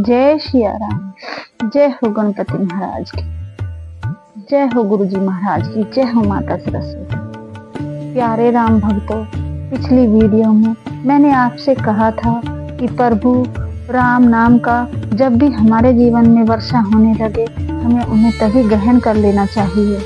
जय सिया राम। जय हो गणपति महाराज की, जय हो गुरु जी महाराज की, जय हो माता सरस्वती। प्यारे राम भक्तों, पिछली वीडियो में मैंने आपसे कहा था कि प्रभु राम नाम का जब भी हमारे जीवन में वर्षा होने लगे हमें उन्हें तभी ग्रहण कर लेना चाहिए।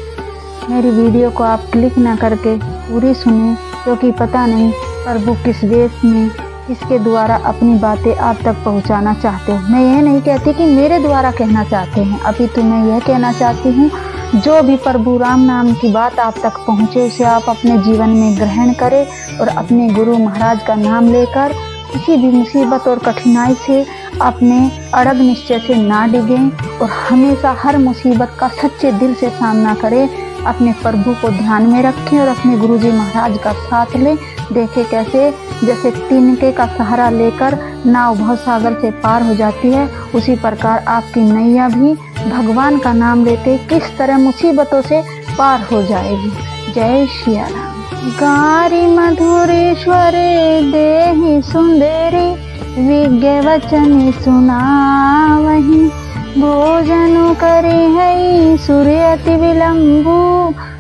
मेरी वीडियो को आप क्लिक ना करके पूरी सुने, क्योंकि पता नहीं प्रभु किस वेश में किसके द्वारा अपनी बातें आप तक पहुंचाना चाहते हो। मैं ये नहीं कहती कि मेरे द्वारा कहना चाहते हैं, अपितु मैं यह कहना चाहती हूँ जो भी प्रभु राम नाम की बात आप तक पहुँचे उसे आप अपने जीवन में ग्रहण करें और अपने गुरु महाराज का नाम लेकर किसी भी मुसीबत और कठिनाई से अपने अड़ग निश्चय से ना डिगें और हमेशा हर मुसीबत का सच्चे दिल से सामना करें। अपने प्रभु को ध्यान में रखें और अपने गुरुजी महाराज का साथ लें। देखें कैसे जैसे तिनके का सहारा लेकर नाव भव सागर से पार हो जाती है, उसी प्रकार आपकी नैया भी भगवान का नाम लेते किस तरह मुसीबतों से पार हो जाएगी। जय सिया राम। गारी मधुरेश्वरे देहि सुंदरी विज्ञ वचन सुनावहि। भोजन करे है सूर्य अति विलंबु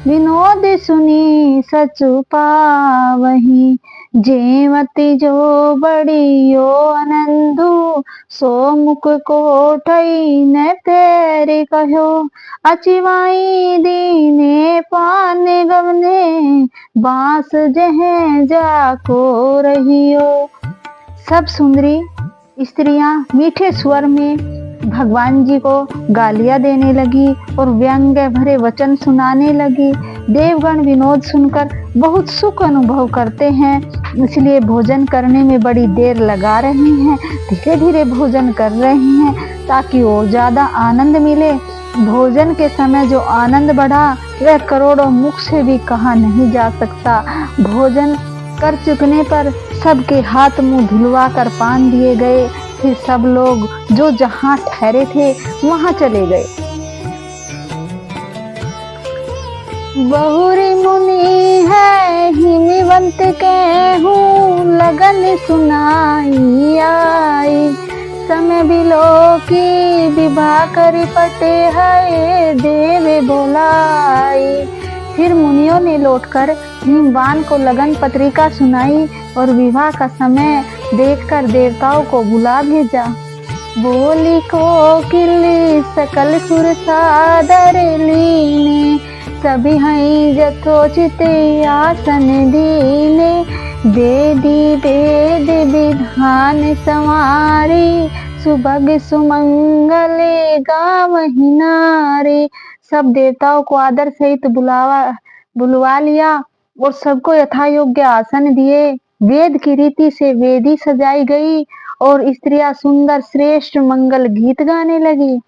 विनोद सुनी सचु पावहि। जेवती जो बड़ी यो आनंदु सो मुख कोठई न तेरे कहो। अचिवाई दीने पाने गवने बांस जह जाको रहियो। सब सुंदरी स्त्रियां मीठे स्वर में भगवान जी को गालियां देने लगी और व्यंग्य भरे वचन सुनाने लगी। देवगण विनोद सुनकर बहुत सुख अनुभव करते हैं, इसलिए भोजन करने में बड़ी देर लगा रही हैं, धीरे धीरे भोजन कर रही हैं ताकि और ज्यादा आनंद मिले। भोजन के समय जो आनंद बढ़ा वह करोड़ों मुख से भी कहा नहीं जा सकता। भोजन कर चुकने पर सबके हाथ मुंह धुलवा कर पान दिए गए। फिर सब लोग जो जहां ठहरे थे वहां चले गए। बहुरी मुनि है हिमवंत के हूँ लगन सुनाई आई। समय बिलो की विवाह करी पटे है देवे बोलाई। फिर मुनियों ने लौटकर हिमवान को लगन पत्रिका सुनाई और विवाह का समय देखकर देवताओं को बुला भेजा। बोली कोकिल सकल सुर सादर लीने सभी हई जथोचित आसन दीने। वेदी वेद विधान संवारी सुभग सुमंगले गावहि नारी। सब देवताओं को आदर सहित बुलवा लिया और सबको यथा योग्य आसन दिए। वेद की रीति से वेदी सजाई गई और स्त्रियां सुंदर श्रेष्ठ मंगल गीत गाने लगी।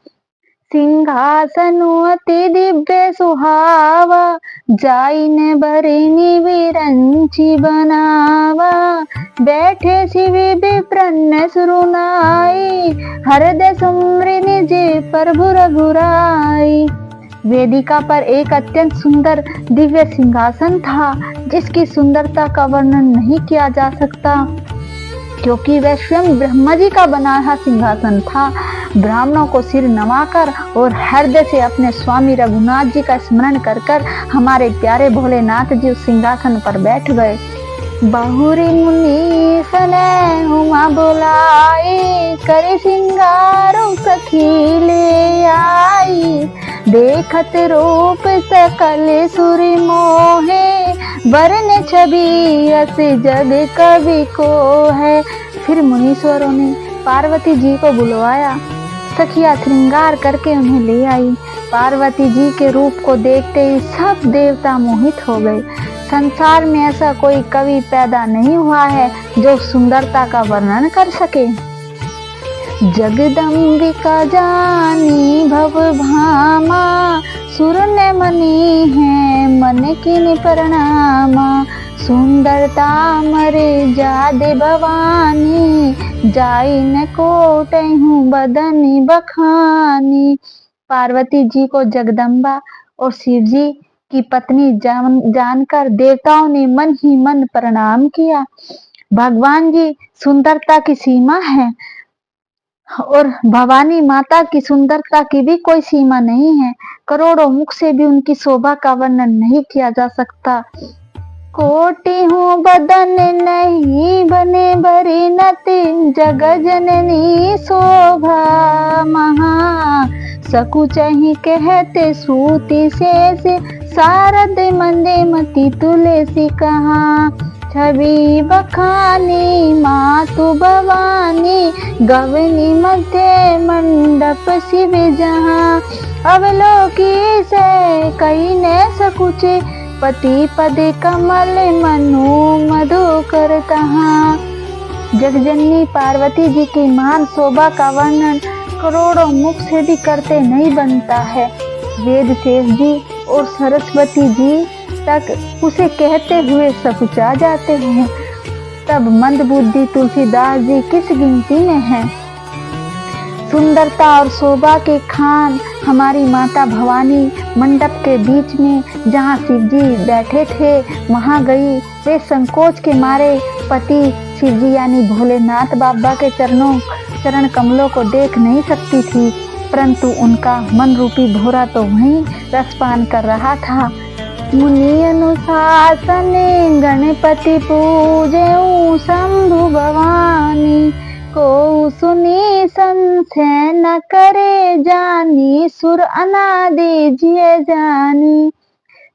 सिंहासन अति दिव्य सुहावा जाइन बरनी विरंची बनावा। बैठे शिव विप्रन्न सुरुनाई हृदय सुमरि निज प्रभु रघुराई। वेदिका पर एक अत्यंत सुंदर दिव्य सिंहासन था जिसकी सुंदरता का वर्णन नहीं किया जा सकता, क्योंकि वह स्वयं ब्रह्मा जी का बनाया सिंहासन था। ब्राह्मणों को सिर नवाकर और हृदय से अपने स्वामी रघुनाथ जी का स्मरण कर कर हमारे प्यारे भोलेनाथ जी उस सिंहासन पर बैठ गए। बहुरी मुनि सने हुमा बोलाई करे सिंगारो सखी ले आई। देखत रूप सकल सुरी मोहे वरन छवि अस जग कवि को है। फिर मुनीश्वरों ने पार्वती जी को बुलवाया। सखिया श्रृंगार करके उन्हें ले आई। पार्वती जी के रूप को देखते ही सब देवता मोहित हो गए। संसार में ऐसा कोई कवि पैदा नहीं हुआ है जो सुंदरता का वर्णन कर सके। जगदम्बिका जानी भव भामा सुर ने मनी है मन की प्रणामा। सुंदरता मरे जादे भवानी जाई न कोटहूँ बदनी बखानी। पार्वती जी को जगदम्बा और शिव जी की पत्नी जानकर देवताओं ने मन ही मन प्रणाम किया। भगवान जी सुंदरता की सीमा है, और भवानी माता की सुंदरता की भी कोई सीमा नहीं है। करोड़ों मुख से भी उनकी शोभा का वर्णन नहीं किया जा सकता। कोटि हूँ बदन नहीं बने भरी नति, जग जननी शोभा महा। सकुचहि कहते सूति शेष, शारद मंदे मति तुलसी कहाँ। छवि बखानी मातु भवानी, गवनी मध्य मंडप शिव जहाँ। अवलोकी से कई न सकुचे, पति पद कमल मनु मधुकर तहाँ। जगजननी पार्वती जी की महान शोभा का वर्णन करोड़ों मुख से भी करते नहीं बनता है। वेद शेष जी और सरस्वती जी तक उसे कहते हुए सकुचा जाते हैं, तब मंदबुद्धि तुलसीदास जी किस गिनती में हैं। सुंदरता और शोभा के खान हमारी माता भवानी मंडप के बीच में जहाँ शिव जी बैठे थे वहां गई। वे संकोच के मारे पति शिव जी यानी भोलेनाथ बाबा के चरण कमलों को देख नहीं सकती थी, परंतु उनका मन रूपी भोरा तो वहीं रसपान कर रहा था। मुनि अनुशासन गणपति पूजे शंभु भवानी, को सुनी संशय न करे जानी, सुर अनादि जिय जानी।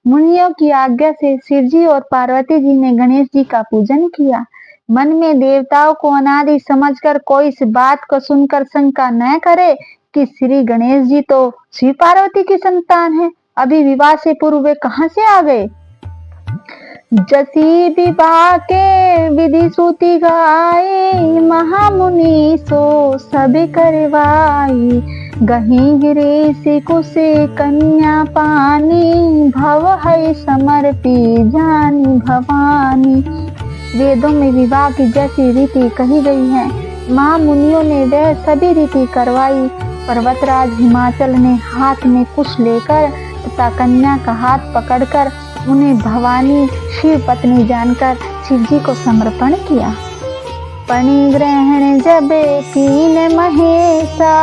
मुनियों की आज्ञा से शिव जी और पार्वती जी ने गणेश जी का पूजन किया। मन में देवताओं को अनादि समझकर कोई इस बात को सुनकर शंका न करे कि श्री गणेश जी तो शिव पार्वती की संतान है, अभी विवाह से पूर्व वे कहां से आ गए। जसी विवाह के विधि श्रुति गाई, महामुनि सो सब करवाई। गही गिरी कुसे कन्या पानी, भव है समर्पी जानी भवानी। वेदों में विवाह की जैसी रीति कही गई है, महामुनियों ने वह सभी रीति करवाई। पर्वतराज हिमाचल ने हाथ में कुश लेकर तथा कन्या का हाथ पकड़कर उन्हें भवानी शिव पत्नी जानकर शिव जी को समर्पण किया। पणि ग्रहण जब कीन महेशा,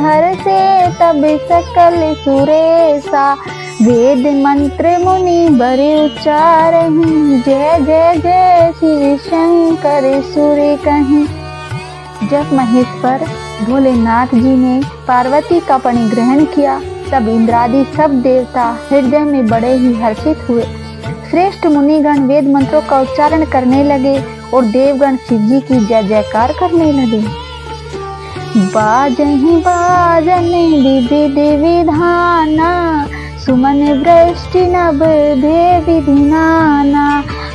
हर से तब सकल सुरेशा। वेद मंत्र मुनि बड़े उच्चारहि, जय जय जय शिव शंकर सुर कहीं। जब महेश्वर भोलेनाथ जी ने पार्वती का पणि ग्रहण किया तब इंद्रादि सब देवता हृदय में बड़े ही हर्षित हुए। श्रेष्ठ मुनिगण वेद मंत्रों का उच्चारण करने लगे और देवगण शिव जी की जय जयकार करने लगे। बाजहि बाजन विविध विधाना, सुमन वृष्टि नभ भे विधि नाना।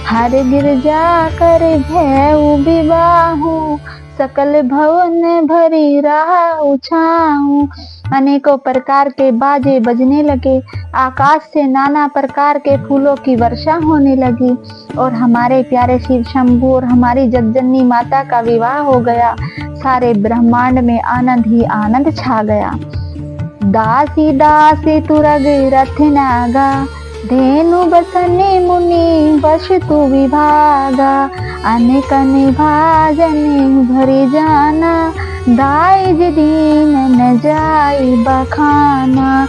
हर गिरजा कर भैउ विवाहु, सकल भवन भरी रहा उछाऊ। अनेकों प्रकार के बाजे बजने लगे, आकाश से नाना प्रकार के फूलों की वर्षा होने लगी और हमारे प्यारे शिव शंभु और हमारी जगजननी माता का विवाह हो गया। सारे ब्रह्मांड में आनंद ही आनंद छा गया। दासी दासी तुरग रथ नागा, धेनु बसने मुनि वश तु विभागा। अनेक भाजन भरी जाना, दाई दीन न जाई बखाना।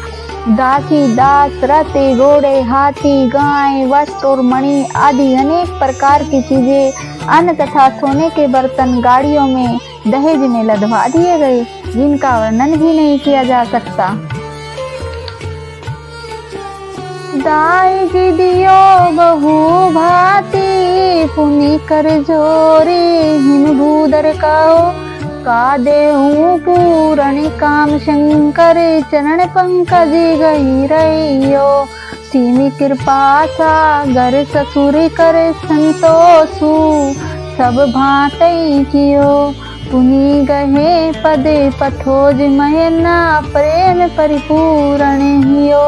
दासी दास रथ घोड़े हाथी गाय वस्त्र और मणि आदि अनेक प्रकार की चीजें अन्न तथा सोने के बर्तन गाड़ियों में दहेज में लदवा दिए गए, जिनका वर्णन भी नहीं किया जा सकता। दाई दियो बहु भांति, पुनि कर जोरे हिम भूदर कहो। का देहूँ पूरण काम शंकर, चरण पंकज गई रहियो। सीमी कृपा सागर ससुर कर संतोषु, सब भांति कियो। पुनि गहे पद पथोज मयना, प्रेम परिपूर्ण हियो।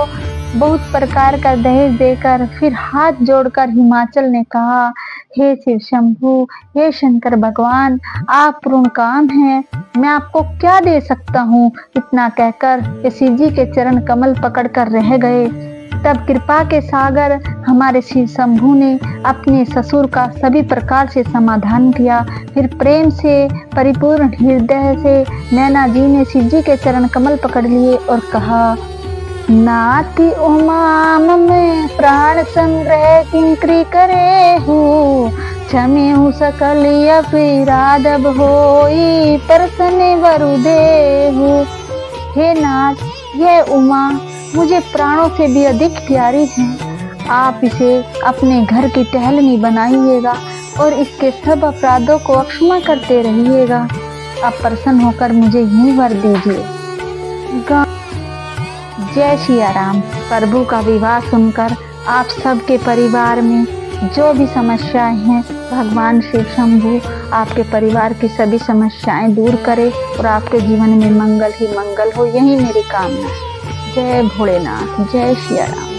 बहुत प्रकार का दहेज देकर फिर हाथ जोड़कर हिमाचल ने कहा, हे शिव शंभु, हे शंकर भगवान, आप पूर्ण काम हैं, मैं आपको क्या दे सकता हूँ। इतना कहकर वे शिव जी के चरण कमल पकड़कर रह गए। तब कृपा के सागर हमारे श्री शंभू ने अपने ससुर का सभी प्रकार से समाधान किया। फिर प्रेम से परिपूर्ण हृदय से नैना जी ने शिव जी के चरण कमल पकड़ लिए और कहा, नाति उमाम में प्राण संग्रह किंकरी करे हूँ, क्षमे हूँ सकल अपराध अब होई परसने वरु देहु। हे नाथ, यह उमा मुझे प्राणों से भी अधिक प्यारी है। आप इसे अपने घर की टहलनी बनाइएगा और इसके सब अपराधों को अक्षमा करते रहिएगा। आप प्रसन्न होकर मुझे यही वर दीजिए। जय सिया राम। प्रभु का विवाह सुनकर आप सबके परिवार में जो भी समस्याएं हैं, भगवान शिव शंभू आपके परिवार की सभी समस्याएं दूर करे और आपके जीवन में मंगल ही मंगल हो, यही मेरी कामना है। जय भोलेनाथ, जय सिया राम।